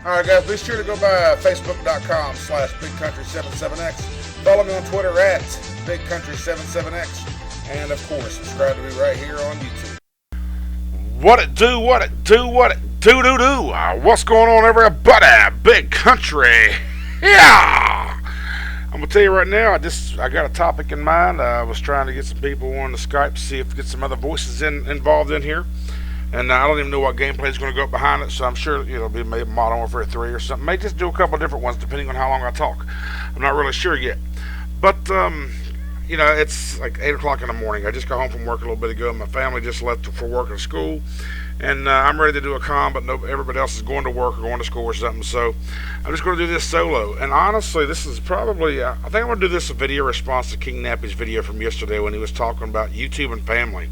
Alright guys, be sure to go by facebook.com/BigCountry77X. Follow me on Twitter at BigCountry77X. And of course, subscribe to me right here on YouTube. What it do, what it do, what it do. What's going on, everybody? Big Country. Yeah! I'm going to tell you right now, I got a topic in mind. I was trying to get some people on the Skype to see if we get some other voices involved in here. And I don't even know what gameplay is going to go up behind it, so I'm sure it'll be maybe Modern Warfare 3 or something. May just do a couple of different ones depending on how long I talk. I'm not really sure yet. But, it's like 8 o'clock in the morning. I just got home from work a little bit ago. My family just left for work and school. And I'm ready to do a con, but everybody else is going to work or going to school or something. So I'm just going to do this solo. And honestly, this is probably, I think I'm going to do this a video response to King Nappy's video from yesterday when he was talking about YouTube and family.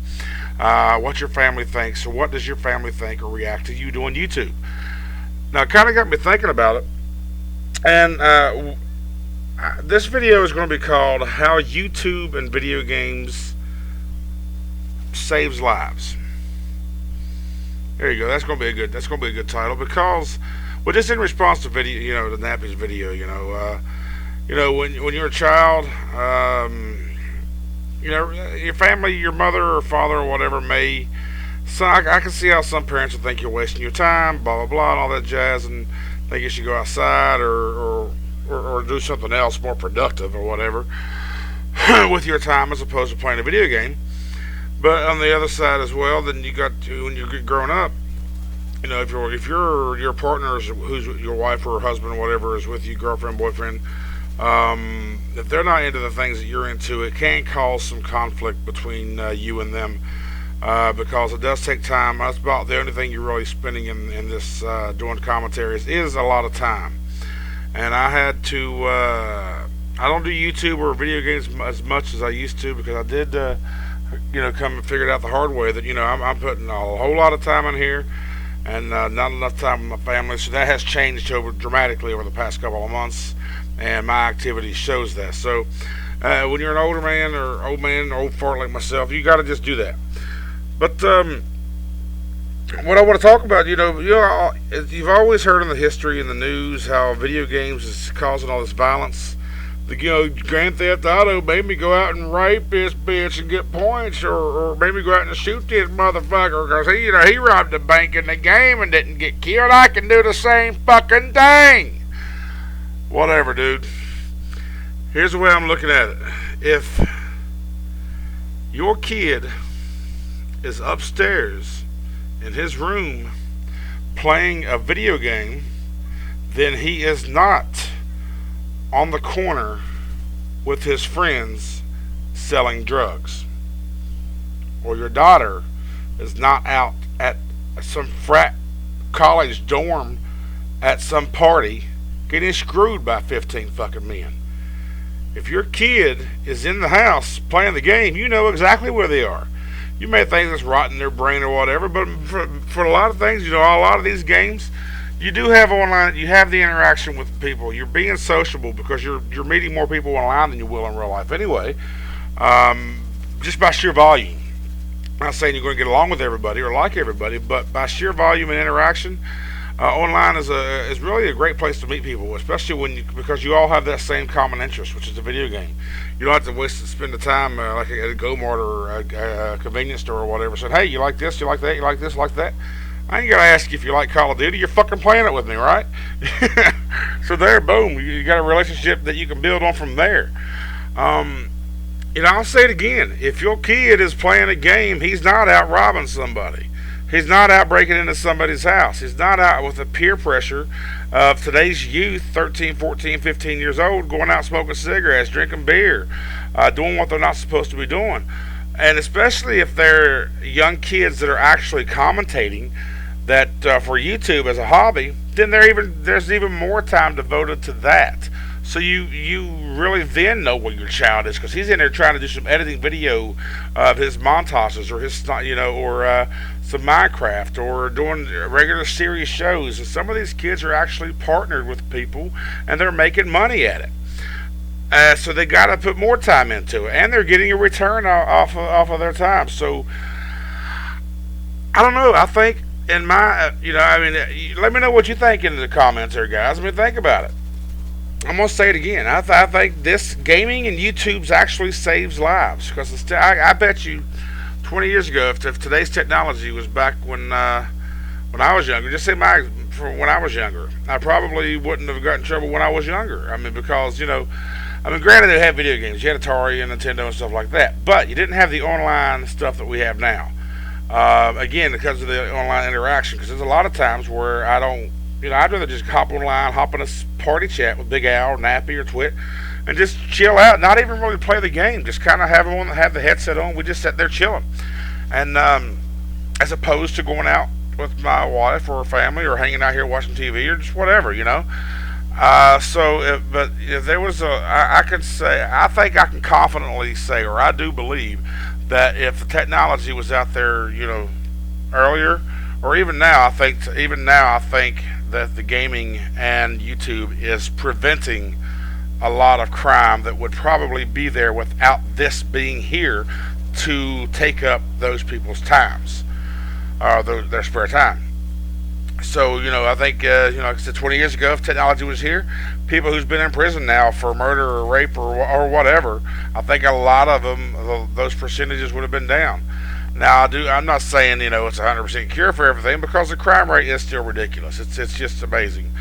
What your family thinks, or what does your family think or react to you doing YouTube? Now, it kind of got me thinking about it. And this video is going to be called How YouTube and Video Games Saves Lives. There you go. That's going to be a good title because, well, just in response to video, to Nappy's video, when you're a child, your family, your mother or father or whatever may. So I can see how some parents will think you're wasting your time, blah blah blah, and all that jazz, and think you should go outside or do something else more productive or whatever with your time as opposed to playing a video game. But on the other side as well, then you got to, when you get growing up, if your partner who's your wife or husband or whatever is with you, girlfriend, boyfriend, if they're not into the things that you're into, it can cause some conflict between you and them because it does take time. That's about the only thing you're really spending in this doing commentaries is a lot of time. And I had to, I don't do YouTube or video games as much as I used to because I did, come and figure it out the hard way that, I'm putting a whole lot of time in here and not enough time with my family. So that has changed dramatically over the past couple of months. And my activity shows that. So when you're an older man or old fart like myself, you got to just do that. But what I want to talk about, you've always heard in the history and the news how video games is causing all this violence. Grand Theft Auto made me go out and rape this bitch and get points, or made me go out and shoot this motherfucker because he robbed the bank in the game and didn't get killed. I can do the same fucking thing. Whatever, dude. Here's the way I'm looking at it. If your kid is upstairs in his room playing a video game, then he is not on the corner with his friends selling drugs. Or your daughter is not out at some frat college dorm at some party getting screwed by 15 fucking men. If your kid is in the house playing the game, you know exactly where they are. You may think it's rotting their brain or whatever, but for a lot of things, a lot of these games, you do have online, you have the interaction with people. You're being sociable because you're meeting more people online than you will in real life anyway, just by sheer volume. I'm not saying you're going to get along with everybody or like everybody, but by sheer volume and interaction, online is really a great place to meet people, especially because you all have that same common interest, which is the video game. You don't have to spend the time like at a Go-Mart or a convenience store or whatever. Saying, hey, you like this, you like that, you like this, you like that. I ain't gotta ask you if you like Call of Duty. You're fucking playing it with me, right? So there, boom, you got a relationship that you can build on from there. I'll say it again. If your kid is playing a game, he's not out robbing somebody. He's not out breaking into somebody's house. He's not out with the peer pressure of today's youth, 13, 14, 15 years old, going out smoking cigarettes, drinking beer, doing what they're not supposed to be doing. And especially if they're young kids that are actually commentating that for YouTube as a hobby, then there's even more time devoted to that. So you really then know where your child is because he's in there trying to do some editing video of his montages or his some Minecraft or doing regular series shows. And some of these kids are actually partnered with people and they're making money at it. So they got to put more time into it, and they're getting a return off of their time. So I don't know. I think in my, let me know what you think in the comments there, guys. I mean, think about it. I'm gonna say it again. I think this gaming and YouTube's actually saves lives because I bet you 20 years ago, if today's technology was back when I was younger, just say from when I was younger, I probably wouldn't have gotten in trouble when I was younger. I mean, because granted they had video games, you had Atari and Nintendo and stuff like that, but you didn't have the online stuff that we have now. Again, because of the online interaction, because there's a lot of times where I don't, I'd rather just hop online, hop in a party chat with Big Al, or Nappy, or Twit, and just chill out, not even really play the game, just kind of have the headset on. We just sit there chilling, and as opposed to going out with my wife or family or hanging out here watching TV or just whatever, but if there was I could say, I think I can confidently say, or I do believe, that if the technology was out there, earlier, or even now, I think that the gaming and YouTube is preventing a lot of crime that would probably be there without this being here to take up those people's times, their spare time. So, I think, like I said, 20 years ago, if technology was here, people who's been in prison now for murder or rape or whatever, I think a lot of them, those percentages would have been down. Now, I'm not saying, it's a 100% cure for everything, because the crime rate is still ridiculous. It's just amazing.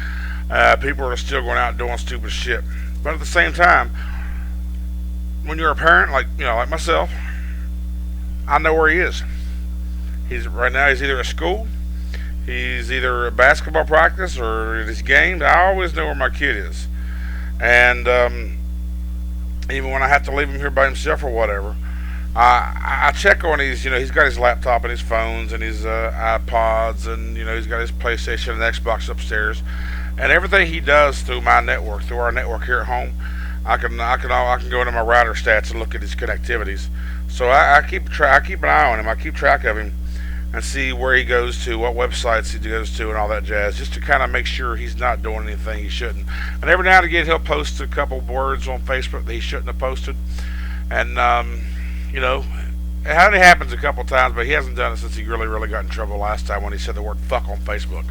People are still going out and doing stupid shit. But at the same time, when you're a parent, like myself, I know where he is. Right now he's either at school, he's either at basketball practice, or at his games. I always know where my kid is. And even when I have to leave him here by himself or whatever, I check on his, he's got his laptop and his phones and his iPods, and he's got his PlayStation and Xbox upstairs, and everything he does through my network, through our network here at home, I can go into my router stats and look at his connectivities. So I keep an eye on him. I keep track of him and see where he goes to, what websites he goes to, and all that jazz, just to kind of make sure he's not doing anything he shouldn't. And every now and again, he'll post a couple words on Facebook that he shouldn't have posted, and it only happens a couple times, but he hasn't done it since he really got in trouble last time when he said the word fuck on Facebook.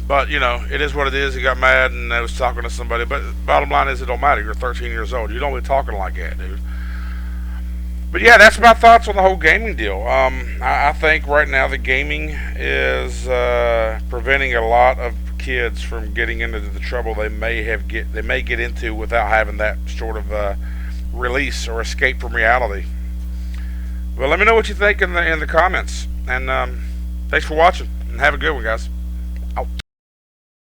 But it is what it is. He got mad and I was talking to somebody, but bottom line is, it don't matter. You're 13 years old. You don't be talking like that, dude. But yeah, that's my thoughts on the whole gaming deal. I think right now the gaming is preventing a lot of kids from getting into the trouble they may get into without having that sort of release or escape from reality. Well, let me know what you think in the comments, and thanks for watching, and have a good one, guys. Out.